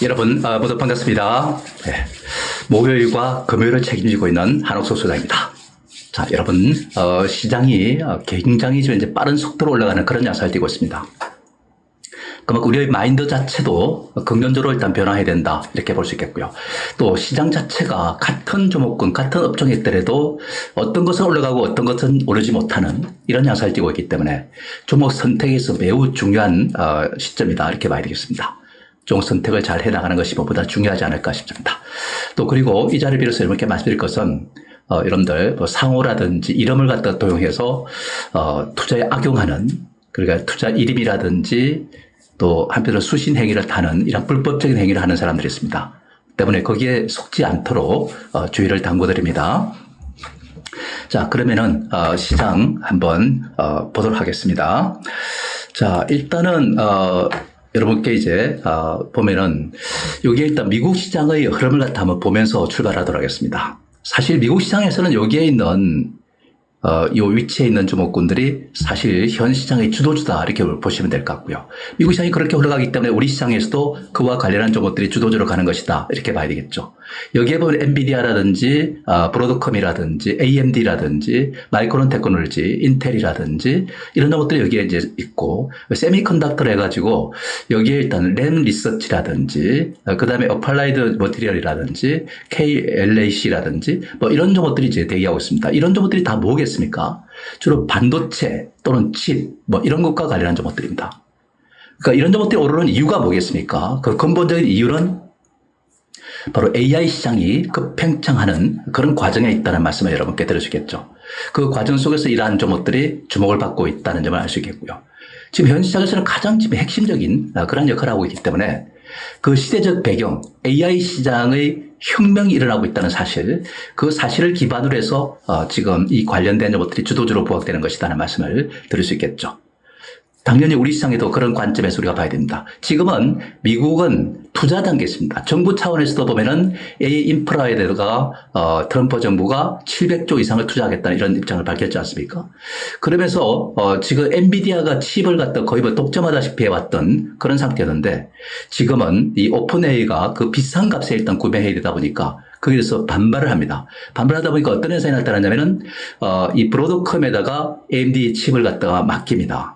여러분 모두 반갑습니다. 네, 목요일과 금요일을 책임지고 있는 한옥수 소장입니다. 자, 여러분 시장이 굉장히 지금 이제 빠른 속도로 올라가는 그런 양상을 띠고 있습니다. 그만큼 우리의 마인드 자체도 긍정적으로 일단 변화해야 된다 이렇게 볼 수 있겠고요. 또 시장 자체가 같은 종목군 같은 업종에 있더라도 어떤 것은 올라가고 어떤 것은 오르지 못하는 이런 양상을 띠고 있기 때문에 종목 선택에서 매우 중요한 시점이다 이렇게 봐야 되겠습니다. 종목 선택을 잘 해나가는 것이 무엇보다 중요하지 않을까 싶습니다. 또 그리고 이 자리를 빌어서 이렇게 말씀드릴 것은 여러분들 뭐 상호라든지 이름을 갖다 도용해서 투자에 악용하는, 그러니까 투자 이름이라든지 또 한편으로 수신 행위를 타는 이런 불법적인 행위를 하는 사람들이 있습니다. 때문에 거기에 속지 않도록 주의를 당부드립니다. 자, 그러면은 시장 한번 보도록 하겠습니다. 자, 일단은 여러분께 이제 보면은 여기에 일단 미국 시장의 흐름을 갖다 한번 보면서 출발하도록 하겠습니다. 사실 미국 시장에서는 여기에 있는 이 위치에 있는 종목군들이 사실 현 시장의 주도주다 이렇게 보시면 될 것 같고요. 미국 시장이 그렇게 흘러가기 때문에 우리 시장에서도 그와 관련한 종목들이 주도주로 가는 것이다 이렇게 봐야 되겠죠. 여기에 보면 엔비디아라든지 브로드컴이라든지 AMD라든지 마이크론 테크놀로지, 인텔이라든지 이런 종목들이 여기에 이제 있고, 세미컨덕터를 해가지고 여기에 일단 램 리서치라든지 그 다음에 어플라이드 머티리얼이라든지 KLAC라든지 뭐 이런 종목들이 이제 대기하고 있습니다. 이런 종목들이 다 뭐겠습니까? 주로 반도체 또는 칩 뭐 이런 것과 관련한 종목들입니다. 그러니까 이런 종목들이 오르는 이유가 뭐겠습니까? 그 근본적인 이유는 바로 AI 시장이 급팽창하는 그런 과정에 있다는 말씀을 여러분께 드려주겠죠. 그 과정 속에서 이러한 종목들이 주목을 받고 있다는 점을 알 수 있겠고요. 지금 현 시장에서는 가장 지금 핵심적인 그런 역할을 하고 있기 때문에 그 시대적 배경, AI 시장의 혁명이 일어나고 있다는 사실, 그 사실을 기반으로 해서 지금 이 관련된 것들이 주도주로 부각되는 것이라는 말씀을 드릴 수 있겠죠. 당연히 우리 시장에도 그런 관점에서 우리가 봐야 됩니다. 지금은 미국은 투자 단계에 있습니다. 정부 차원에서도 보면은 AI 인프라에다가 트럼프 정부가 700조 이상을 투자하겠다는 이런 입장을 밝혔지 않습니까? 그러면서 지금 엔비디아가 칩을 갖다 거의 뭐 독점하다시피 해왔던 그런 상태였는데, 지금은 이 오픈AI가 그 비싼 값에 일단 구매해야 되다 보니까 거기에 대해서 반발을 합니다. 반발하다 보니까 어떤 현상이 나타나냐면은 이 브로드컴에다가 AMD 칩을 갖다가 맡깁니다.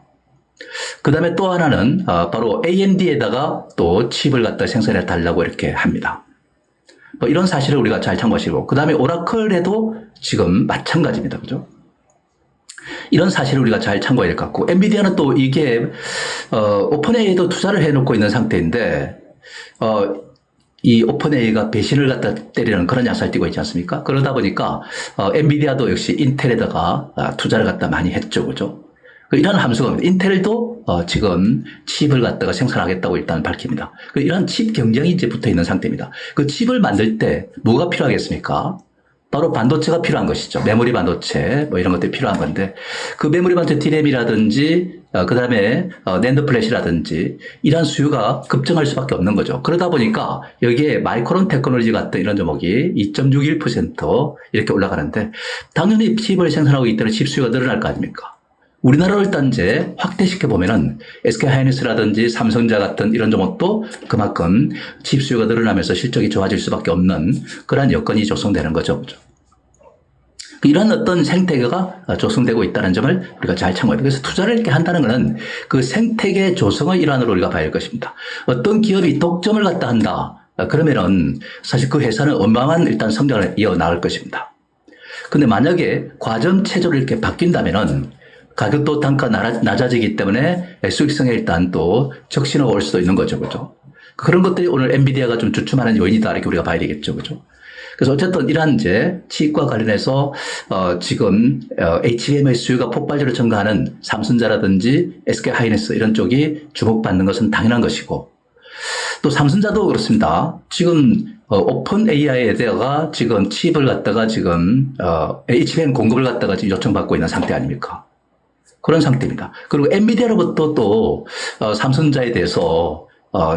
그 다음에 또 하나는 바로 AMD에다가 또 칩을 갖다 생산해 달라고 이렇게 합니다. 뭐 이런 사실을 우리가 잘 참고하시고, 그 다음에 오라클에도 지금 마찬가지입니다. 그죠? 이런 사실을 우리가 잘 참고해야 될 것 같고, 엔비디아는 또 이게 오픈AI에도 투자를 해놓고 있는 상태인데 이 오픈AI가 배신을 갖다 때리는 그런 양상을 띠고 있지 않습니까? 그러다 보니까 엔비디아도 역시 인텔에다가 투자를 갖다 많이 했죠. 그죠? 이런 함수가 인텔도 지금 칩을 갖다가 생산하겠다고 일단 밝힙니다. 이런 칩 경쟁이 이제 붙어 있는 상태입니다. 그 칩을 만들 때 뭐가 필요하겠습니까? 바로 반도체가 필요한 것이죠. 메모리 반도체 뭐 이런 것들이 필요한 건데, 그 메모리 반도체 D램이라든지 그 다음에 낸드 플래시라든지 이러한 수요가 급증할 수밖에 없는 거죠. 그러다 보니까 여기에 마이크론 테크놀로지 같은 이런 종목이 2.61% 이렇게 올라가는데, 당연히 칩을 생산하고 있다는 칩 수요가 늘어날 거 아닙니까? 우리나라를 일단 이제 확대시켜 보면은 SK하이닉스라든지 삼성전자 같은 이런 종목도 그만큼 칩 수요가 늘어나면서 실적이 좋아질 수밖에 없는 그러한 여건이 조성되는 거죠. 이런 어떤 생태계가 조성되고 있다는 점을 우리가 잘 참고해야 돼요. 그래서 투자를 이렇게 한다는 것은 그 생태계 조성의 일환으로 우리가 봐야 할 것입니다. 어떤 기업이 독점을 갖다 한다. 그러면은 사실 그 회사는 어마어마한 일단 성장을 이어나갈 것입니다. 근데 만약에 과점 체제로 이렇게 바뀐다면은 가격도 단가 낮아지기 때문에 수익성에 일단 또 적신호가 올 수도 있는 거죠. 그죠? 그런 것들이 오늘 엔비디아가 좀 주춤하는 요인이다 이렇게 우리가 봐야 되겠죠. 그죠? 그래서 어쨌든 이러한 이제 칩과 관련해서 지금 HBM의 수요가 폭발적으로 증가하는 삼성전자라든지 SK하이닉스 이런 쪽이 주목받는 것은 당연한 것이고, 또 삼성전자도 그렇습니다. 지금 오픈 AI에다가 지금 칩을 갖다가 지금 HBM 공급을 갖다가 지금 요청받고 있는 상태 아닙니까? 그런 상태입니다. 그리고 엔비디아로부터 또 삼성전자에 대해서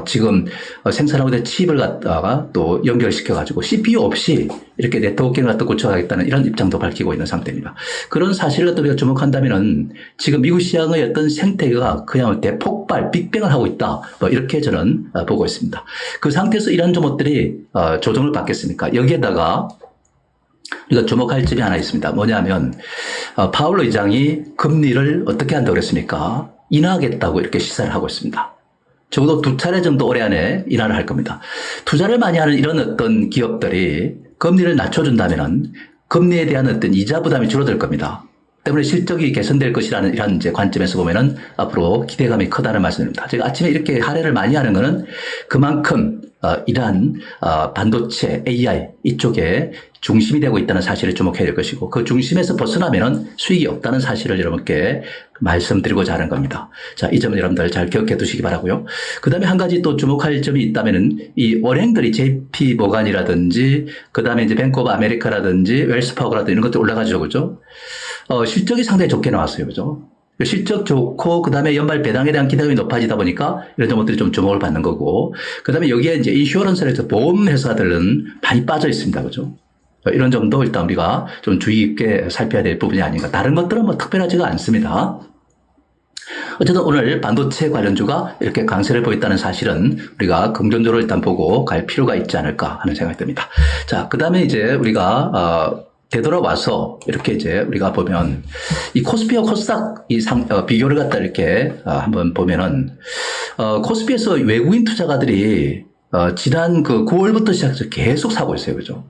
지금 생산하고 있는 칩을 갖다가 또 연결시켜가지고 CPU 없이 이렇게 네트워킹을 갖다 구축하겠다는 이런 입장도 밝히고 있는 상태입니다. 그런 사실을 갖다 우리가 주목한다면은 지금 미국 시장의 어떤 생태계가 그냥 대폭발, 빅뱅을 하고 있다. 뭐 이렇게 저는 보고 있습니다. 그 상태에서 이런 종목들이 조정을 받겠습니까? 여기에다가 우리가 주목할 점이 하나 있습니다. 뭐냐면 파월 의장이 금리를 어떻게 한다고 그랬습니까? 인하하겠다고 이렇게 시사를 하고 있습니다. 적어도 2차례 정도 올해 안에 인하를 할 겁니다. 투자를 많이 하는 이런 어떤 기업들이 금리를 낮춰준다면은 금리에 대한 어떤 이자 부담이 줄어들 겁니다. 때문에 실적이 개선될 것이라는 이런 이제 관점에서 보면은 앞으로 기대감이 크다는 말씀입니다. 제가 아침에 이렇게 할애를 많이 하는 거는 그만큼 이러한 반도체, AI 이쪽에 중심이 되고 있다는 사실을 주목해야 될 것이고 그 중심에서 벗어나면은 수익이 없다는 사실을 여러분께 말씀드리고자 하는 겁니다. 자, 이 점은 여러분들 잘 기억해 두시기 바라고요. 그 다음에 한 가지 또 주목할 점이 있다면은 이 은행들이 JP 모간이라든지 그 다음에 이제 뱅크 오브 아메리카라든지 웰스파고라든지 이런 것들 올라가죠, 그죠? 실적이 상당히 좋게 나왔어요, 그죠? 실적 좋고, 그 다음에 연말 배당에 대한 기대감이 높아지다 보니까 이런 점들이 좀 주목을 받는 거고, 그 다음에 여기에 이제 인슈어런스에서 보험 회사들은 많이 빠져 있습니다, 그죠? 이런 점도 일단 우리가 좀 주의 깊게 살펴야 될 부분이 아닌가. 다른 것들은 뭐 특별하지가 않습니다. 어쨌든 오늘 반도체 관련주가 이렇게 강세를 보였다는 사실은 우리가 긍정적으로 일단 보고 갈 필요가 있지 않을까 하는 생각이 듭니다. 자, 그 다음에 이제 우리가, 되돌아와서 이렇게 이제 우리가 보면 이 코스피와 코스닥 비교를 갖다 이렇게 한번 보면은 코스피에서 외국인 투자가들이 지난 그 9월부터 시작해서 계속 사고 있어요, 그죠?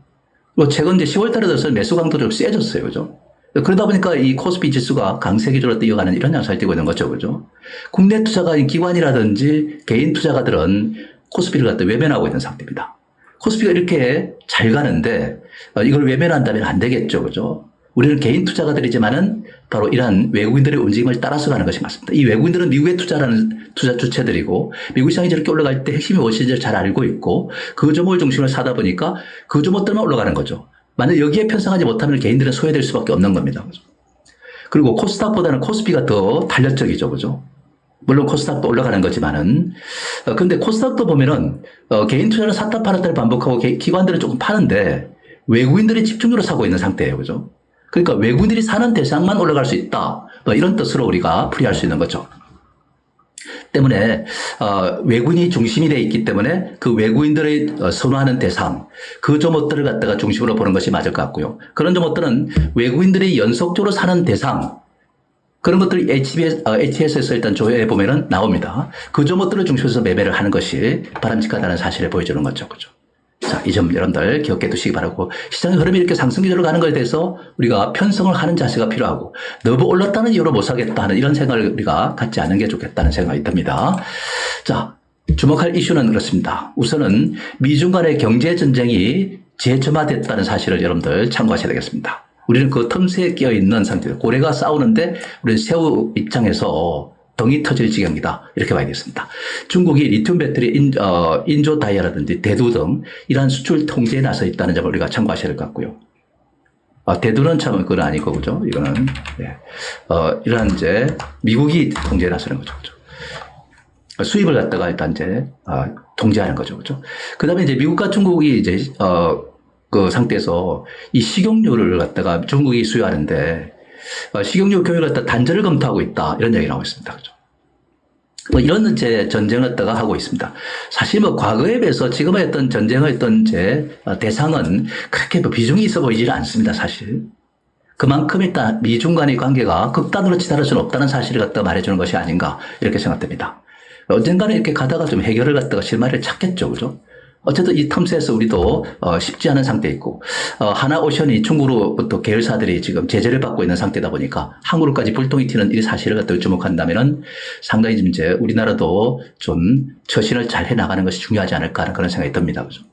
그리고 최근 이제 10월 달에 들어서 매수 강도가 좀 세졌어요, 그죠? 그러다 보니까 이 코스피 지수가 강세 기조로 이어가는 이런 양상을 띠고 있는 거죠, 그죠? 국내 투자가인 기관이라든지 개인 투자가들은 코스피를 갖다 외면하고 있는 상태입니다. 코스피가 이렇게 잘 가는데 이걸 외면한다면 안 되겠죠, 그죠? 우리는 개인 투자가들이지만은 바로 이러한 외국인들의 움직임을 따라서 가는 것이 맞습니다. 이 외국인들은 미국에 투자하는 투자 주체들이고 미국 시장이 저렇게 올라갈 때 핵심이 무엇인지를 잘 알고 있고 그 종목을 중심으로 사다 보니까 그 종목들만 올라가는 거죠. 만약 여기에 편성하지 못하면 개인들은 소외될 수밖에 없는 겁니다, 그죠? 그리고 코스닥보다는 코스피가 더 탄력적이죠, 그죠? 물론 코스닥도 올라가는 거지만은, 근데 코스닥도 보면은, 개인 투자를 샀다 팔았다를 반복하고 기관들은 조금 파는데, 외국인들이 집중적으로 사고 있는 상태예요. 그죠? 그러니까 외국인들이 사는 대상만 올라갈 수 있다. 뭐 이런 뜻으로 우리가 풀이할 수 있는 거죠. 때문에, 외국인이 중심이 되어 있기 때문에 그 외국인들의 선호하는 대상, 그 종목들을 갖다가 중심으로 보는 것이 맞을 것 같고요. 그런 종목들은 외국인들이 연속적으로 사는 대상, 그런 것들이 HTS에서 일단 조회해 보면은 나옵니다. 그 종목들을 중심으로 해서 매매를 하는 것이 바람직하다는 사실을 보여주는 거죠. 그죠? 자, 이 점 여러분들 기억해 두시기 바라고, 시장의 흐름이 이렇게 상승 기조로 가는 것에 대해서 우리가 편성을 하는 자세가 필요하고, 너무 올랐다는 이유로 못 사겠다 하는 이런 생각을 우리가 갖지 않는 게 좋겠다는 생각이 듭니다. 자, 주목할 이슈는 그렇습니다. 우선은 미중 간의 경제 전쟁이 재점화됐다는 사실을 여러분들 참고하셔야 되겠습니다. 우리는 그 틈새에 끼어 있는 상태예요. 고래가 싸우는데 우리는 새우 입장에서 덩이 터질 지경이다. 이렇게 봐야겠습니다. 중국이 리튬 배터리, 인조 다이아라든지 대두 등 이러한 수출 통제에 나서 있다는 점을 우리가 참고하셔야 될 것 같고요. 대두는 참 그건 아니고, 그죠? 이거는, 네. 이러한 이제 미국이 통제에 나서는 거죠. 그죠? 수입을 갖다가 일단 이제, 통제하는 거죠. 그죠? 그 다음에 이제 미국과 중국이 이제, 그 상태에서 이 식용유를 갖다가 중국이 수요하는데, 식용유 교육을 갖다 단절을 검토하고 있다. 이런 얘기가 나오고 있습니다. 그죠? 뭐 이런 이제 전쟁을 갖다가 하고 있습니다. 사실 뭐 과거에 비해서 지금의 어떤 전쟁의 어떤 제 대상은 그렇게 뭐 비중이 있어 보이지는 않습니다. 사실. 그만큼 일단 미중 간의 관계가 극단으로 치달을 수는 없다는 사실을 갖다가 말해주는 것이 아닌가 이렇게 생각됩니다. 언젠가는 이렇게 가다가 좀 해결을 갖다가 실마리를 찾겠죠. 그죠? 어쨌든 이 텀스에서 우리도 쉽지 않은 상태에 있고, 하나오션이 중국으로부터 계열사들이 지금 제재를 받고 있는 상태다 보니까 한국으로까지 불똥이 튀는 이 사실을 갖다 주목한다면은 상당히 좀 이제 우리나라도 좀 처신을 잘 해나가는 것이 중요하지 않을까 하는 그런 생각이 듭니다. 그죠?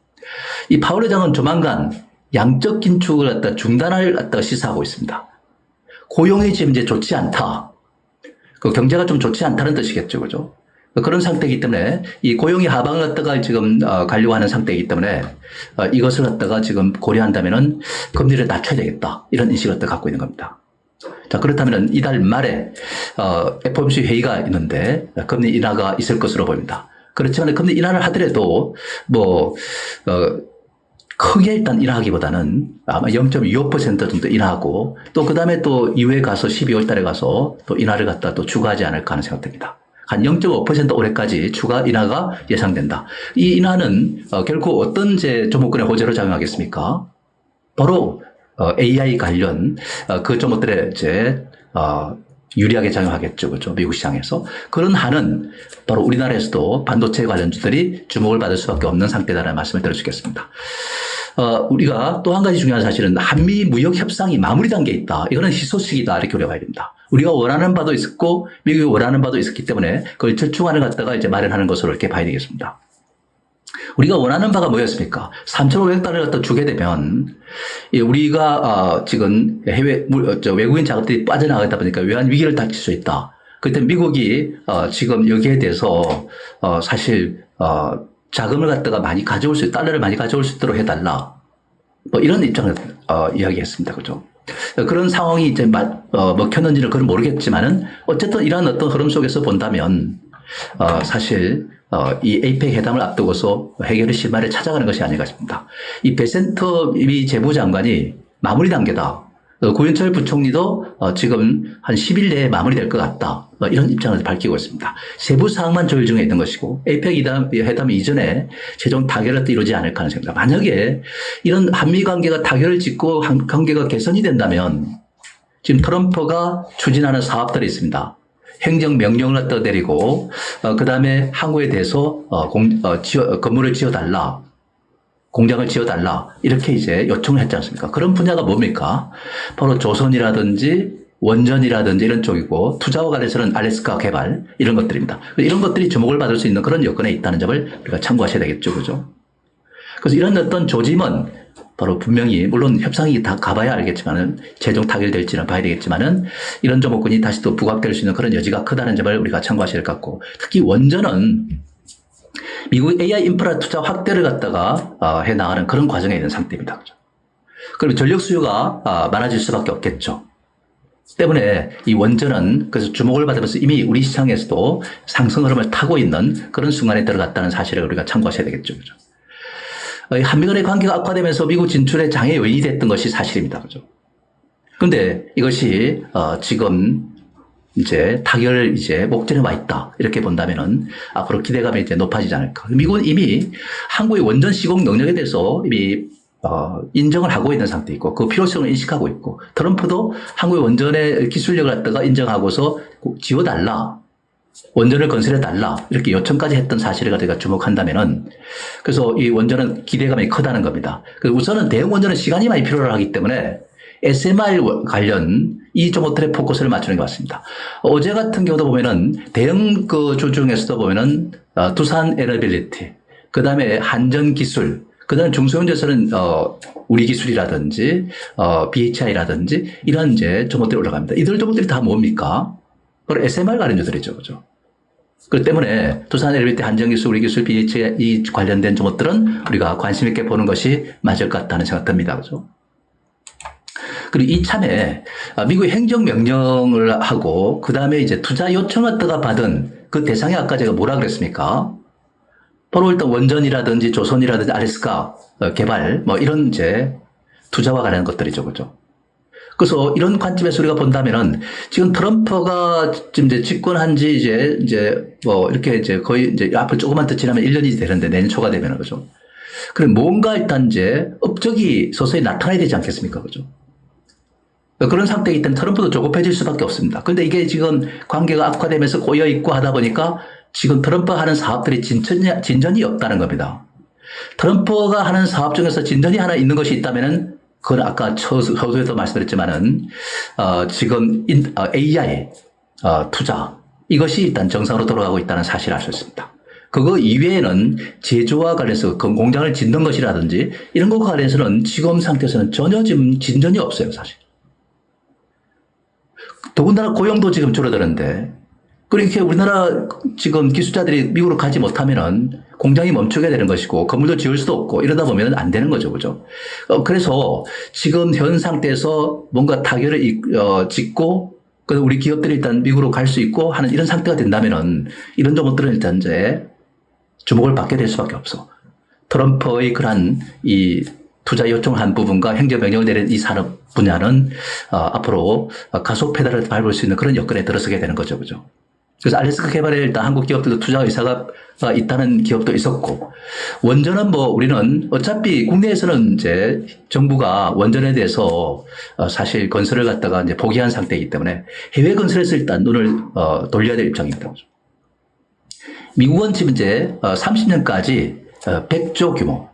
이 파월 의장은 조만간 양적 긴축을 갖다 중단을 갖다가 시사하고 있습니다. 고용이 지금 이제 좋지 않다. 그 경제가 좀 좋지 않다는 뜻이겠죠. 그죠? 그런 상태이기 때문에 이 고용이 하방을 갖다가 지금 가려고 하는 상태이기 때문에 이것을 갖다가 지금 고려한다면은 금리를 낮춰야 되겠다. 이런 인식을 갖다 갖고 있는 겁니다. 자, 그렇다면은 이달 말에 FOMC 회의가 있는데 금리 인하가 있을 것으로 보입니다. 그렇지만 근데 인하를 하더라도 뭐 크게 일단 인하하기보다는 아마 0.25% 정도 인하하고 또 그 다음에 또 이후에 가서 12월 달에 가서 또 인하를 갖다 또 추가하지 않을까 하는 생각됩니다. 한 0.5% 올해까지 추가 인하가 예상된다. 이 인하는 결국 어떤 종목군의 호재로 작용하겠습니까? 바로 AI 관련 그 종목들의 유리하게 작용하겠죠. 그렇죠? 미국 시장에서. 그런 한은 바로 우리나라에서도 반도체 관련주들이 주목을 받을 수밖에 없는 상태다라는 말씀을 드릴 수 있겠습니다. 우리가 또 한 가지 중요한 사실은 한미 무역 협상이 마무리 단계에 있다. 이거는 희소식이다. 이렇게 우리가 봐야 됩니다. 우리가 원하는 바도 있었고 미국이 원하는 바도 있었기 때문에 그걸 절충안을 갖다가 이제 마련하는 것으로 이렇게 봐야 되겠습니다. 우리가 원하는 바가 뭐였습니까? 3,500달러를 갖다 주게 되면 우리가 지금 외국인 자금들이 빠져나가다 보니까 외환 위기를 닥칠 수 있다. 그때 미국이 지금 여기에 대해서 사실 자금을 갖다가 많이 가져올 수, 달러를 많이 가져올 수 있도록 해달라. 뭐 이런 입장을 이야기했습니다. 그죠? 그런 상황이 이제 먹혔는지는 그건 모르겠지만은 어쨌든 이러한 어떤 흐름 속에서 본다면 사실 이 에이펙 회담을 앞두고서 해결의 실마리를 찾아가는 것이 아닌가 싶습니다. 이 베센터 미 재무장관이 마무리 단계다. 고윤철 부총리도 지금 한 10일 내에 마무리될 것 같다. 이런 입장을 밝히고 있습니다. 세부 사항만 조율 중에 있는 것이고 에이펙 회담 이전에 최종 타결을 이루지 않을까 하는 생각입니다. 만약에 이런 한미 관계가 타결을 짓고 관계가 개선이 된다면 지금 트럼프가 추진하는 사업들이 있습니다. 행정명령을 갖다 내리고 그 다음에 한국에 대해서 건물을 지어달라. 공장을 지어달라. 이렇게 이제 요청을 했지 않습니까? 그런 분야가 뭡니까? 바로 조선이라든지 원전이라든지 이런 쪽이고 투자와 관련해서는 알래스카 개발 이런 것들입니다. 이런 것들이 주목을 받을 수 있는 그런 여건에 있다는 점을 우리가 참고하셔야 되겠죠. 그죠? 그래서 이런 어떤 조짐은 바로 분명히 물론 협상이 다 가봐야 알겠지만은 최종 타결될지는 봐야 되겠지만은 이런 종목군이 다시 또 부각될 수 있는 그런 여지가 크다는 점을 우리가 참고하셔야 될 것 같고 특히 원전은 미국 AI 인프라 투자 확대를 갖다가 해 나가는 그런 과정에 있는 상태입니다. 그죠? 그러면 전력 수요가 많아질 수밖에 없겠죠. 때문에 이 원전은 그래서 주목을 받으면서 이미 우리 시장에서도 상승 흐름을 타고 있는 그런 순간에 들어갔다는 사실을 우리가 참고하셔야 되겠죠. 그죠? 한미 간의 관계가 악화되면서 미국 진출에 장애 요인이 됐던 것이 사실입니다. 그죠? 근데 이것이 지금 이제 타결 목전에 와 있다. 이렇게 본다면은 앞으로 기대감이 이제 높아지지 않을까. 미국은 이미 한국의 원전 시공 능력에 대해서 이미 인정을 하고 있는 상태이고 그 필요성을 인식하고 있고 트럼프도 한국의 원전의 기술력을 갖다가 인정하고서 지어달라. 원전을 건설해달라. 이렇게 요청까지 했던 사실을 갖다가 주목한다면은 그래서 이 원전은 기대감이 크다는 겁니다. 우선은 대형 원전은 시간이 많이 필요로 하기 때문에 SMR 관련 이 종목들의 포커스를 맞추는 게 맞습니다. 어제 같은 경우도 보면은 대형 주 중에서도 보면은 두산 에너빌리티, 그 다음에 한전 기술, 그 다음에 중소형제에서는 우리 기술이라든지 BHI라든지 이런 종목들이 올라갑니다. 이들 종목들이 다 뭡니까? 바로 SMR 관련주들이죠, 그죠? 그렇기 때문에 두산 에너빌리티, 한전 기술, 우리 기술, BHI 관련된 종목들은 우리가 관심 있게 보는 것이 맞을 것 같다는 생각 듭니다, 그죠? 그리고 이참에 미국의 행정명령을 하고 그 다음에 이제 투자 요청을 받은 그 대상이 아까 제가 뭐라 그랬습니까? 바로 일단 원전이라든지 조선이라든지 알래스카 개발 뭐 이런 투자와 관련한 것들이죠, 그죠? 그래서 이런 관점에서 우리가 본다면은 지금 트럼프가 지금 집권한 지 뭐 이렇게 거의 앞으로 조금만 더 지나면 1년이 되는데 내년 초가 되면은 그죠? 그럼 뭔가 일단 업적이 서서히 나타나야 되지 않겠습니까, 그죠? 그런 상태이기 때문에 트럼프도 조급해질 수밖에 없습니다. 그런데 이게 지금 관계가 악화되면서 꼬여있고 하다 보니까 지금 트럼프가 하는 사업들이 진전이 없다는 겁니다. 트럼프가 하는 사업 중에서 진전이 하나 있는 것이 있다면은 그건 아까 서두에도 말씀드렸지만은 지금 AI 투자 이것이 일단 정상으로 돌아가고 있다는 사실을 알 수 있습니다. 그거 이외에는 제조와 관련해서 공장을 짓는 것이라든지 이런 것과 관련해서는 지금 상태에서는 전혀 지금 진전이 없어요, 사실. 더군다나 고용도 지금 줄어드는데, 그렇게 우리나라 지금 기술자들이 미국으로 가지 못하면은 공장이 멈추게 되는 것이고, 건물도 지을 수도 없고, 이러다 보면 안 되는 거죠. 그죠? 그래서 지금 현 상태에서 뭔가 타결을 짓고, 그래서 우리 기업들이 일단 미국으로 갈 수 있고 하는 이런 상태가 된다면은, 이런 종목들은 일단 주목을 받게 될 수밖에 없어. 트럼프의 그러한 이 투자 요청을 한 부분과 행정명령을 내린 이 산업 분야는 앞으로 가속 페달을 밟을 수 있는 그런 여건에 들어서게 되는 거죠. 그죠? 그래서 알래스카 개발에 일단 한국 기업들도 투자 의사가 있다는 기업도 있었고, 원전은 뭐 우리는 어차피 국내에서는 이제 정부가 원전에 대해서 사실 건설을 갖다가 이제 포기한 상태이기 때문에 해외 건설에서 일단 눈을 돌려야 될 입장입니다. 미국은 지금 이제 30년까지 100조 규모.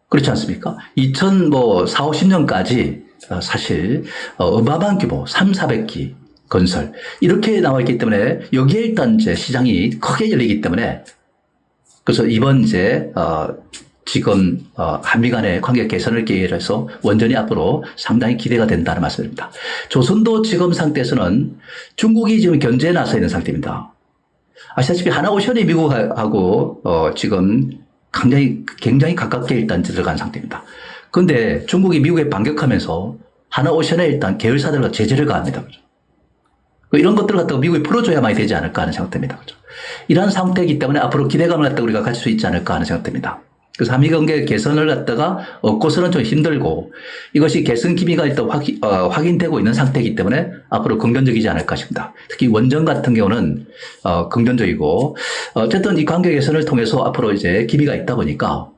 그렇지 않습니까? 2004, 50년까지 사실 어마어마한 규모 400기 건설 이렇게 나와 있기 때문에 여기에 일단 이제 시장이 크게 열리기 때문에 그래서 이번 이제 지금 한미 간의 관계 개선을 계기로 해서 원전이 앞으로 상당히 기대가 된다는 말씀입니다. 조선도 지금 상태에서는 중국이 지금 견제에 나서 있는 상태입니다. 아시다시피 하나오션이 미국하고 지금 굉장히 가깝게 일단 들어간 상태입니다. 그런데 중국이 미국에 반격하면서 하나오션에 일단 계열사들과 제재를 가합니다. 그죠? 이런 것들을 갖다가 미국이 풀어줘야만이 되지 않을까 하는 생각됩니다. 그죠? 이러한 상태이기 때문에 앞으로 기대감을 갖다가 우리가 가질 수 있지 않을까 하는 생각됩니다. 그래서 한미 관계 개선을 갖다가 얻고서는 좀 힘들고 이것이 개선 기미가 일단 확인되고 있는 상태이기 때문에 앞으로 긍정적이지 않을까 싶습니다. 특히 원전 같은 경우는 긍정적이고 어쨌든 이 관계 개선을 통해서 앞으로 이제 기미가 있다 보니까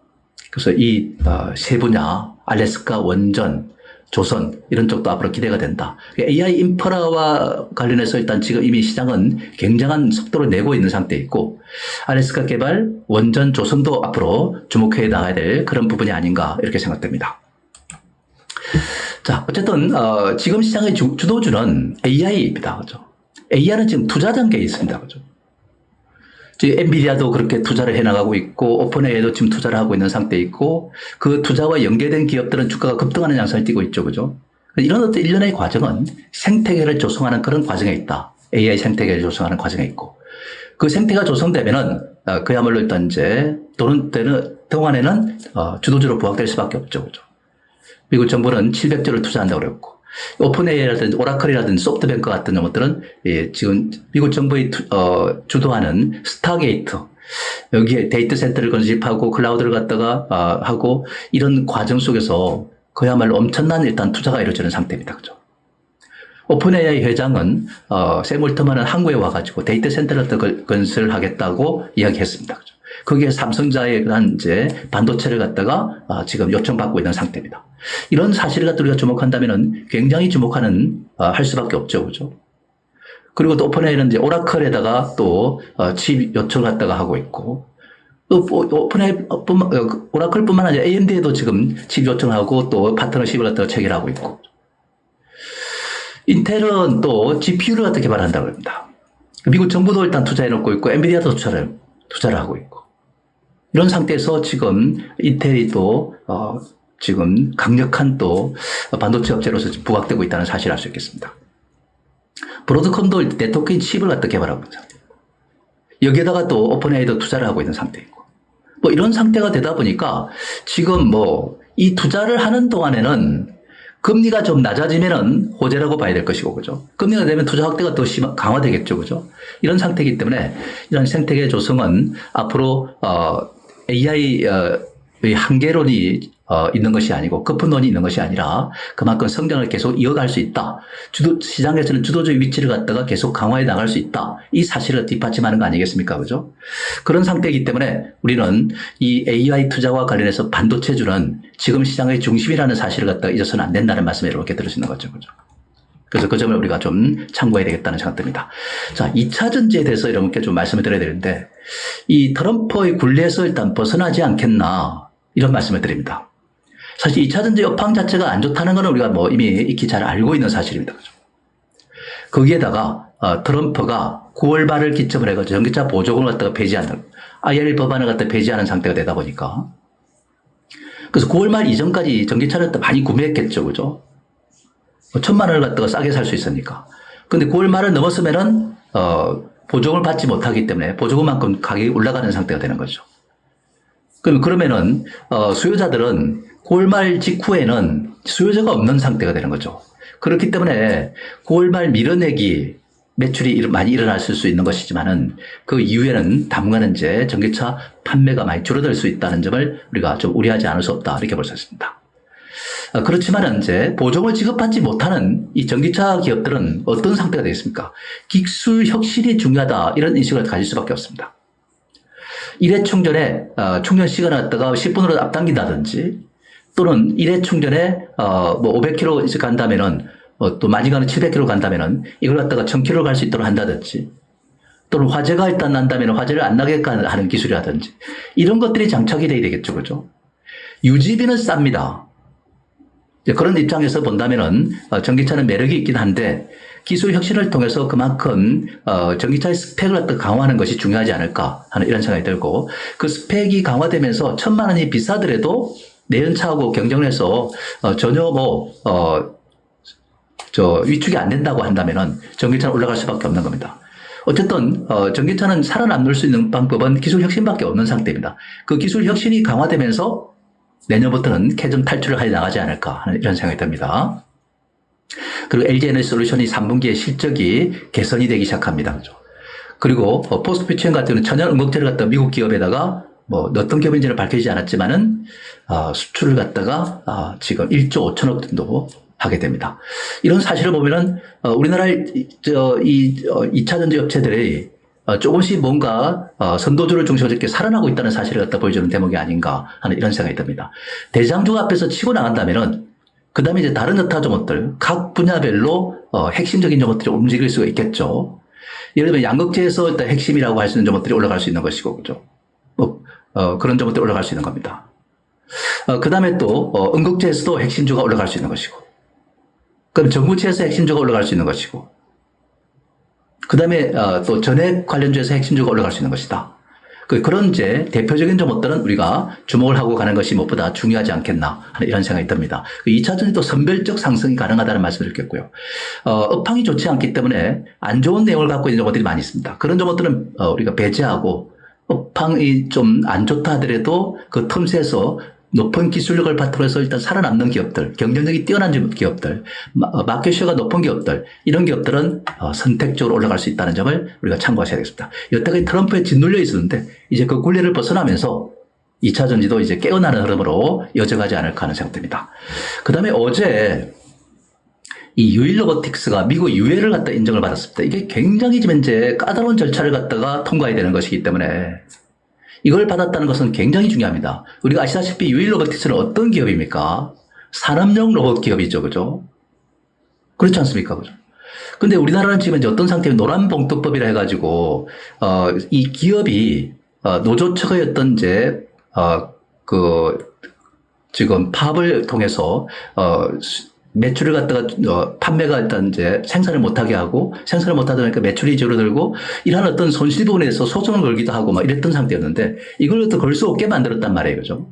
그래서 이 세 분야 알래스카 원전 조선 이런 쪽도 앞으로 기대가 된다. AI 인프라와 관련해서 일단 지금 이미 시장은 굉장한 속도를 내고 있는 상태에 있고 알래스카 개발, 원전, 조선도 앞으로 주목해 나가야 될 그런 부분이 아닌가 이렇게 생각됩니다. 자, 어쨌든 지금 시장의 주도주는 AI입니다. 그렇죠? AI는 지금 투자 단계에 있습니다. 그렇죠? 지금 엔비디아도 그렇게 투자를 해나가고 있고 오픈AI도 지금 투자를 하고 있는 상태에 있고 그 투자와 연계된 기업들은 주가가 급등하는 양상을 띠고 있죠. 그죠? 이런 어떤 일련의 과정은 생태계를 조성하는 그런 과정에 있다. AI 생태계를 조성하는 과정에 있고 그 생태가 조성되면은 그야말로 일단 이제 동안에는 주도주로 부각될 수밖에 없죠. 그죠? 미국 정부는 700조를 투자한다고 그랬고 오픈AI라든지 오라클이라든지 소프트뱅크 같은 것들은 지금 미국 정부의 주도하는 스타게이트 여기에 데이터 센터를 건립하고 클라우드를 갖다가 하고 이런 과정 속에서 그야말로 엄청난 일단 투자가 이루어지는 상태입니다. 그죠? 오픈AI 회장은 샘 올트만은 한국에 와가지고 데이터 센터를 건설하겠다고 이야기했습니다. 그죠? 거기에 삼성자의 이제 반도체를 갖다가 지금 요청받고 있는 상태입니다. 이런 사실을 갖다 우리가 주목한다면은 굉장히 주목하는 할 수밖에 없죠, 그죠? 그리고 또 오픈AI는 이제 오라클에다가 또 칩 요청을 갖다가 하고 있고 오픈AI 오라클뿐만 아니라 AMD에도 지금 칩 요청하고 또 파트너십을 갖다가 체결하고 있고 인텔은 또 GPU를 갖다 개발한다고 합니다. 미국 정부도 일단 투자해 놓고 있고 엔비디아도 투자를 하고 있고 이런 상태에서 지금 인텔이 또 지금 강력한 또 반도체 업체로서 부각되고 있다는 사실을 알 수 있겠습니다. 브로드컴도 네트워크인 칩을 갖다 개발하고 있는 상태이고 여기에다가 또 오픈AI도 투자를 하고 있는 상태이고 뭐 이런 상태가 되다 보니까 지금 뭐 이 투자를 하는 동안에는 금리가 좀 낮아지면은 호재라고 봐야 될 것이고, 그죠? 금리가 되면 투자 확대가 더 강화되겠죠, 그죠? 이런 상태이기 때문에 이런 생태계 조성은 앞으로 AI의 한계론이 있는 것이 아니고 급분론이 있는 것이 아니라 그만큼 성장을 계속 이어갈 수 있다. 시장에서는 주도주의 위치를 갖다가 계속 강화해 나갈 수 있다. 이 사실을 뒷받침하는 거 아니겠습니까? 그죠? 그런 상태이기 때문에 우리는 이 AI 투자와 관련해서 반도체주는 지금 시장의 중심이라는 사실을 갖다가 잊어서는 안 된다는 말씀을 이렇게 들을 수 있는 거죠. 그죠? 그래서 그 점을 우리가 좀 참고해야 되겠다는 생각됩니다. 자, 2차 전지에 대해서 여러분께 좀 말씀을 드려야 되는데 이 트럼프의 굴레에서 일단 벗어나지 않겠나 이런 말씀을 드립니다. 사실 2차 전지 여파 자체가 안 좋다는 것은 우리가 뭐 이미 익히 잘 알고 있는 사실입니다. 그죠? 거기에다가 트럼프가 9월 말을 기점으로 해가지고 전기차 보조금을 갖다가 폐지하는 IRA 법안을 갖다 폐지하는 상태가 되다 보니까 그래서 9월 말 이전까지 전기차를 많이 구매했겠죠. 그죠? 1,000만 원을 갖다가 싸게 살 수 있으니까. 근데 9월 말을 넘었으면은 보조금을 받지 못하기 때문에 보조금만큼 가격이 올라가는 상태가 되는 거죠. 그러면은 수요자들은 9월 말 직후에는 수요자가 없는 상태가 되는 거죠. 그렇기 때문에 9월 말 밀어내기 매출이 많이 일어났을 수 있는 것이지만은 그 이후에는 당분간은 이제 전기차 판매가 많이 줄어들 수 있다는 점을 우리가 좀 우려하지 않을 수 없다 이렇게 볼 수 있습니다. 그렇지만 이제 보조금을 지급받지 못하는 이 전기차 기업들은 어떤 상태가 되겠습니까? 기술 혁신이 중요하다 이런 인식을 가질 수밖에 없습니다. 일회 충전에 충전 시간을 갖다가 10분으로 앞당긴다든지 또는 일회 충전에 뭐 500km 간다면은 또 많이 가는 700km 간다면은 이걸 갖다가 1000km 갈 수 있도록 한다든지 또는 화재가 일단 난다면 화재를 안 나게 하는 기술이라든지 이런 것들이 장착이 돼야 되겠죠. 그죠? 유지비는 쌉니다. 그런 입장에서 본다면은 전기차는 매력이 있긴 한데 기술 혁신을 통해서 그만큼 전기차의 스펙을 갖다 강화하는 것이 중요하지 않을까 하는 이런 생각이 들고 그 스펙이 강화되면서 1000만 원이 비싸더라도 내연차하고 경쟁을 해서 전혀 위축이 안 된다고 한다면은 전기차는 올라갈 수밖에 없는 겁니다. 어쨌든 전기차는 살아남을 수 있는 방법은 기술 혁신밖에 없는 상태입니다. 그 기술 혁신이 강화되면서 내년부터는 캐전 탈출을 해 나가지 않을까 하는 이런 생각이 듭니다. 그리고 LG에너지솔루션이 3분기에 실적이 개선이 되기 시작합니다. 그죠? 그리고 포스트퓨처 같은 경우는 천연 응급제를 갖다 미국 기업에다가 뭐 어떤 기업인지는 밝혀지지 않았지만은 수출을 갖다가 지금 1조 5천억 정도 하게 됩니다. 이런 사실을 보면은 우리나라의 이 2차 전지 업체들이 조금씩 뭔가 선도주를 중심으로 이렇게 살아나고 있다는 사실을 갖다 보여주는 대목이 아닌가 하는 이런 생각이 듭니다. 대장주가 앞에서 치고 나간다면은 그 다음에 이제 다른 여타 종목들 각 분야별로 핵심적인 종목들이 움직일 수가 있겠죠. 예를 들면 양극재에서 일단 핵심이라고 할 수 있는 종목들이 올라갈 수 있는 것이고 그죠. 그런 종목들이 올라갈 수 있는 겁니다. 그 다음에 또 음극재에서도 핵심주가 올라갈 수 있는 것이고 그럼 전구체에서 핵심주가 올라갈 수 있는 것이고 그 다음에 또 전액 관련주에서 핵심주가 올라갈 수 있는 것이다. 그런 이제 대표적인 종목들은 우리가 주목을 하고 가는 것이 무엇보다 중요하지 않겠나 하는 이런 생각이 듭니다. 2차 전지도 선별적 상승이 가능하다는 말씀을 드렸고요. 업황이 좋지 않기 때문에 안 좋은 내용을 갖고 있는 종목들이 많이 있습니다. 그런 종목들은 우리가 배제하고 업황이 좀 안 좋다 하더라도 그 틈새에서 높은 기술력을 바탕으로 해서 일단 살아남는 기업들, 경쟁력이 뛰어난 기업들, 마켓쉐어가 높은 기업들, 이런 기업들은 선택적으로 올라갈 수 있다는 점을 우리가 참고하셔야 되겠습니다. 여태까지 트럼프에 짓눌려 있었는데 이제 그 굴레를 벗어나면서 2차 전지도 이제 깨어나는 흐름으로 이어져가지 않을까 하는 생각됩니다. 그 다음에 어제 이 유일로보틱스가 미국 유해를 갖다 인정을 받았습니다. 이게 굉장히 지금 이제 까다로운 절차를 갖다가 통과해야 되는 것이기 때문에 이걸 받았다는 것은 굉장히 중요합니다. 우리가 아시다시피 유일로보틱스는 어떤 기업입니까? 산업용 로봇 기업이죠. 그죠? 그렇지 않습니까? 그죠? 근데 우리나라는 지금 이제 어떤 상태에 노란봉투법이라 해가지고, 이 기업이, 노조 측의 어떤 이제, 지금 파업을 통해서, 매출을 갖다가 판매가 일단 이제 생산을 못하게 하고 생산을 못하다 보니까 매출이 줄어들고 이러한 어떤 손실 부분에 대해서 소송을 걸기도 하고 막 이랬던 상태였는데 이걸 또 걸 수 없게 만들었단 말이에요. 그죠?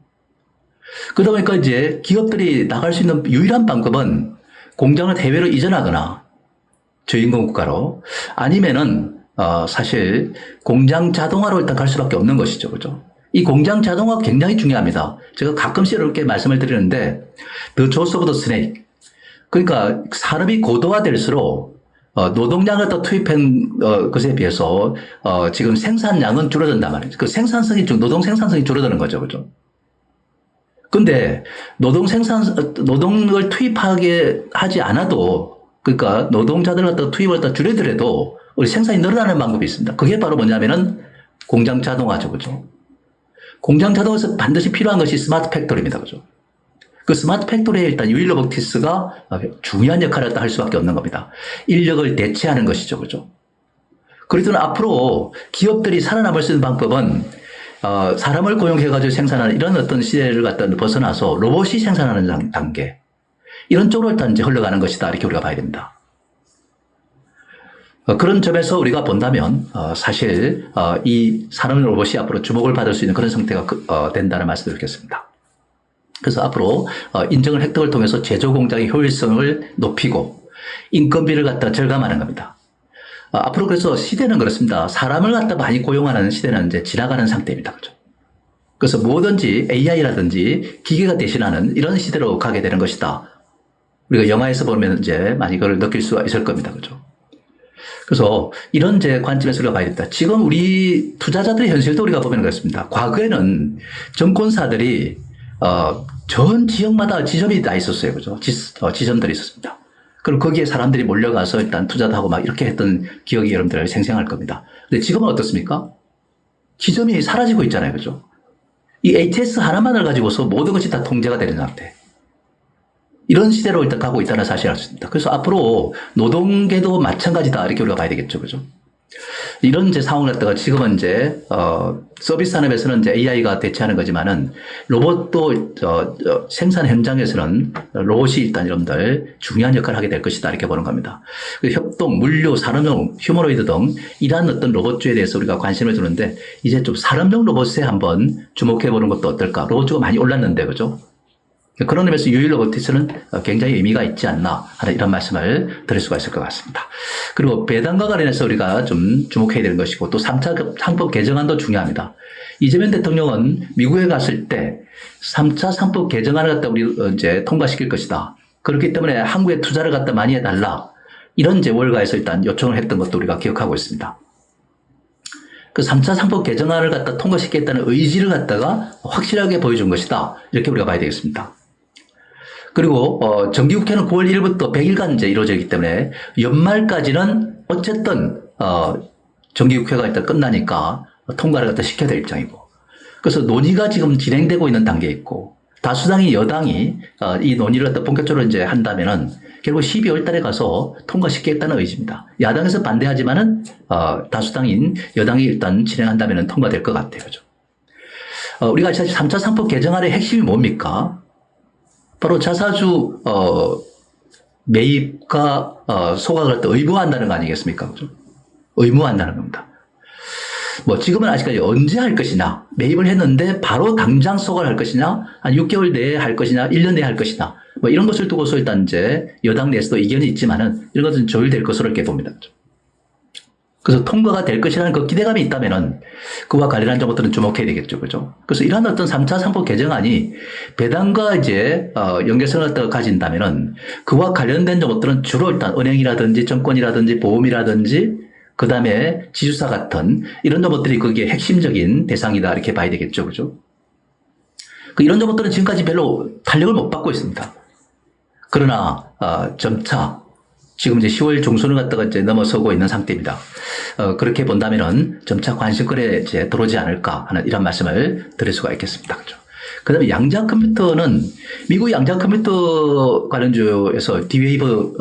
그러다 보니까 이제 기업들이 나갈 수 있는 유일한 방법은 공장을 해외로 이전하거나 저임금 국가로 아니면은 사실 공장 자동화로 일단 갈 수밖에 없는 것이죠. 그죠? 이 공장 자동화 굉장히 중요합니다. 제가 가끔씩 이렇게 말씀을 드리는데 The Jaws of the Snake 그러니까 산업이 고도화될수록 노동량을 더 투입한 것에 비해서 지금 생산량은 줄어든단 말이에요. 그 생산성이 노동 생산성이 줄어드는 거죠, 그죠? 근데 노동을 투입하게 하지 않아도 그러니까 노동자들을 갖다 투입을 갖다 줄이더라도 우리 생산이 늘어나는 방법이 있습니다. 그게 바로 뭐냐면은 공장 자동화죠, 그죠? 공장 자동화에서 반드시 필요한 것이 스마트 팩토리입니다, 그죠? 그 스마트 팩토리에 일단 유일로보틱스가 중요한 역할을 할 수밖에 없는 겁니다. 인력을 대체하는 것이죠. 그죠? 그래서 앞으로 기업들이 살아남을 수 있는 방법은 사람을 고용해가지고 생산하는 이런 어떤 시대를 갖다 벗어나서 로봇이 생산하는 단계 이런 쪽으로 일단 이제 흘러가는 것이다. 이렇게 우리가 봐야 됩니다. 그런 점에서 우리가 본다면 사실 이 산업 로봇이 앞으로 주목을 받을 수 있는 그런 상태가 된다는 말씀을 드리겠습니다. 그래서 앞으로 인증을 획득을 통해서 제조 공장의 효율성을 높이고 인건비를 갖다 절감하는 겁니다. 앞으로 그래서 시대는 그렇습니다. 사람을 갖다 많이 고용하는 시대는 이제 지나가는 상태입니다. 그죠? 그래서 뭐든지 AI라든지 기계가 대신하는 이런 시대로 가게 되는 것이다. 우리가 영화에서 보면 이제 많이 그걸 느낄 수가 있을 겁니다. 그죠? 그래서 이런 이제 관점에서 우리가 봐야 된다. 지금 우리 투자자들의 현실도 우리가 보면 그렇습니다. 과거에는 정권사들이 전 지역마다 지점이 다 있었어요. 그죠? 지점들이 있었습니다. 그럼 거기에 사람들이 몰려가서 일단 투자도 하고 막 이렇게 했던 기억이 여러분들 생생할 겁니다. 근데 지금은 어떻습니까? 지점이 사라지고 있잖아요. 그죠? 이 ATS 하나만을 가지고서 모든 것이 다 통제가 되는 상태. 이런 시대로 일단 가고 있다는 사실을 알 수 있습니다. 그래서 앞으로 노동계도 마찬가지다. 이렇게 우리가 봐야 되겠죠. 그죠? 이런 이제 상황을 갖다가 지금은 이제, 서비스 산업에서는 이제 AI가 대체하는 거지만은 로봇도, 생산 현장에서는 로봇이 일단 여러분들 중요한 역할을 하게 될 것이다. 이렇게 보는 겁니다. 협동, 물류, 산업용, 휴머노이드 등 이러한 어떤 로봇주에 대해서 우리가 관심을 두는데 이제 좀 산업용 로봇에 한번 주목해 보는 것도 어떨까. 로봇주가 많이 올랐는데, 그죠? 그런 의미에서 유일 로보티스는 굉장히 의미가 있지 않나 하는 이런 말씀을 드릴 수가 있을 것 같습니다. 그리고 배당과 관련해서 우리가 좀 주목해야 되는 것이고 또 3차 상법 개정안도 중요합니다. 이재명 대통령은 미국에 갔을 때 3차 상법 개정안을 갖다 우리 이제 통과시킬 것이다. 그렇기 때문에 한국에 투자를 갖다 많이 해달라. 이런 이제 월가에서 일단 요청을 했던 것도 우리가 기억하고 있습니다. 그 3차 상법 개정안을 갖다 통과시키겠다는 의지를 갖다가 확실하게 보여준 것이다. 이렇게 우리가 봐야 되겠습니다. 그리고 정기국회는 9월 1일부터 100일간 이제 이루어지기 때문에 연말까지는 어쨌든 정기국회가 일단 끝나니까 통과를 갖다 시켜야 될 입장이고, 그래서 논의가 지금 진행되고 있는 단계에 있고 다수당이 여당이 이 논의를 갖다 본격적으로 이제 한다면은 결국 12월 달에 가서 통과시키겠다는 의지입니다. 야당에서 반대하지만은 다수당인 여당이 일단 진행한다면은 통과될 것 같아요. 그죠? 우리가 사실 3차 상법 개정안의 핵심이 뭡니까? 바로 자사주 매입과 소각을 의무화한다는 거 아니겠습니까? 그죠? 의무화한다는 겁니다. 뭐 지금은 아직까지 언제 할 것이냐, 매입을 했는데 바로 당장 소각을 할 것이냐, 한 6개월 내에 할 것이냐, 1년 내에 할 것이냐, 뭐 이런 것을 두고서 일단 이제 여당 내에서도 이견이 있지만은 이런 것은 조율될 것으로 이렇게 봅니다. 그래서 통과가 될 것이라는 그 기대감이 있다면은 그와 관련한 것들은 주목해야 되겠죠. 그죠? 그래서 이러한 어떤 3차 상법 개정안이 배당과 이제, 연계성을 가진다면은 그와 관련된 것들은 주로 일단 은행이라든지 정권이라든지 보험이라든지 그 다음에 지주사 같은 이런 것들이 거기에 핵심적인 대상이다. 이렇게 봐야 되겠죠. 그죠? 이런 것들은 지금까지 별로 탄력을 못 받고 있습니다. 그러나, 점차 지금 이제 10월 중순을 갖다가 이제 넘어서고 있는 상태입니다. 그렇게 본다면은 점차 관심권에 이제 들어오지 않을까 하는 이런 말씀을 드릴 수가 있겠습니다. 그죠? 그 다음에 양자 컴퓨터는 미국 양자 컴퓨터 관련주에서 디웨이브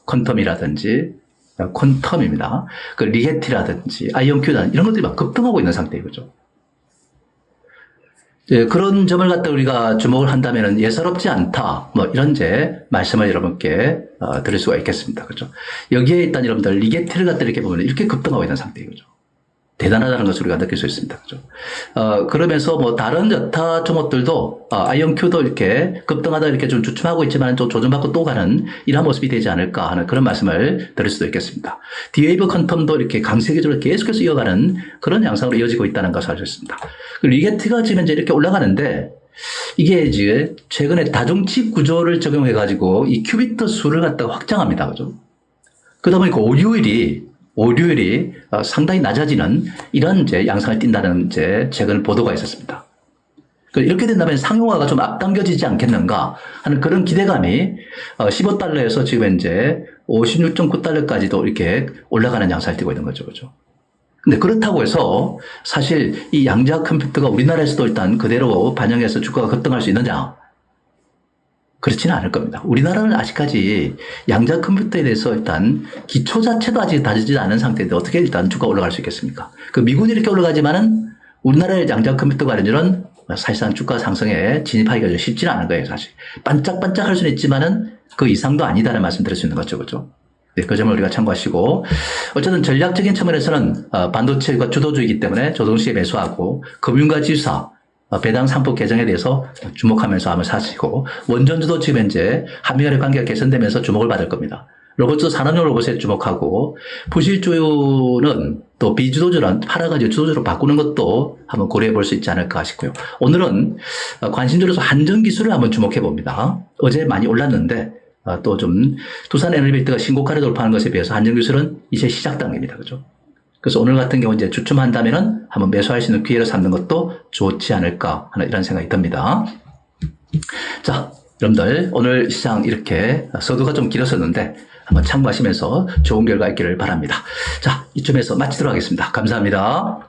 퀀텀이라든지 퀀텀입니다. 그 리게티라든지 아이온큐 이런 것들이 막 급등하고 있는 상태예요. 그죠? 예, 그런 점을 갖다 우리가 주목을 한다면 예사롭지 않다. 뭐 이런 이제 말씀을 여러분께 드릴 수가 있겠습니다. 그죠? 여기에 일단 여러분들 리게티를 갖다 이렇게 보면 이렇게 급등하고 있는 상태예요. 그죠? 대단하다는 것을 우리가 느낄 수 있습니다. 그죠? 그러면서 뭐 다른 여타 종목들도 아이온큐도 이렇게 급등하다 이렇게 좀 주춤하고 있지만 좀 조정받고 또 가는 이러한 모습이 되지 않을까 하는 그런 말씀을 드릴 수도 있겠습니다. 디웨이브 퀀텀도 이렇게 강세기적으로 계속해서 이어가는 그런 양상으로 이어지고 있다는 것을 알 수 있습니다. 리게트가 지금 이제 이렇게 올라가는데 이게 이제 최근에 다중칩 구조를 적용해 가지고 이 큐비트 수를 갖다가 확장합니다. 그죠? 그러다 보니까 오류율이 상당히 낮아지는 이런 이제 양상을 띈다는 이제 최근 보도가 있었습니다. 이렇게 된다면 상용화가 좀 앞당겨지지 않겠는가 하는 그런 기대감이 15달러에서 지금 이제 56.9달러까지도 이렇게 올라가는 양상을 띠고 있는 거죠. 그죠? 근데 그렇다고 해서 사실 이 양자 컴퓨터가 우리나라에서도 일단 그대로 반영해서 주가가 급등할 수 있느냐? 그렇지는 않을 겁니다. 우리나라는 아직까지 양자 컴퓨터에 대해서 일단 기초 자체도 아직 다지지 않은 상태인데 어떻게 일단 주가가 올라갈 수 있겠습니까? 그 미군이 이렇게 올라가지만은 우리나라의 양자 컴퓨터 관련주는 사실상 주가 상승에 진입하기가 좀 쉽지는 않은 거예요, 사실. 반짝반짝 할 수는 있지만은 그 이상도 아니다라는 말씀 드릴 수 있는 거죠, 그죠? 네, 그 점을 우리가 참고하시고, 어쨌든 전략적인 측면에서는 반도체가 주도주이기 때문에 조동시에 매수하고, 금융과 지주사, 배당 상법 개정에 대해서 주목하면서 한번 사시고, 원전주도 지금 현재 한미 간의 관계가 개선되면서 주목을 받을 겁니다. 로봇주 산업용 로봇에 주목하고, 부실주는 또 비주도주는 팔아가지고 주도주로 바꾸는 것도 한번 고려해 볼 수 있지 않을까 싶고요. 오늘은 관심주로서 한전기술을 한번 주목해 봅니다. 어제 많이 올랐는데, 또 좀 두산 에너지베이트가 신고가를 돌파하는 것에 비해서 한정기술은 이제 시작 단계입니다. 그죠? 그래서 오늘 같은 경우 이제 주춤한다면은 한번 매수할 수 있는 기회로 삼는 것도 좋지 않을까 하는 이런 생각이 듭니다. 자, 여러분들 오늘 시장 이렇게 서두가 좀 길었었는데 한번 참고하시면서 좋은 결과 있기를 바랍니다. 자, 이쯤에서 마치도록 하겠습니다. 감사합니다.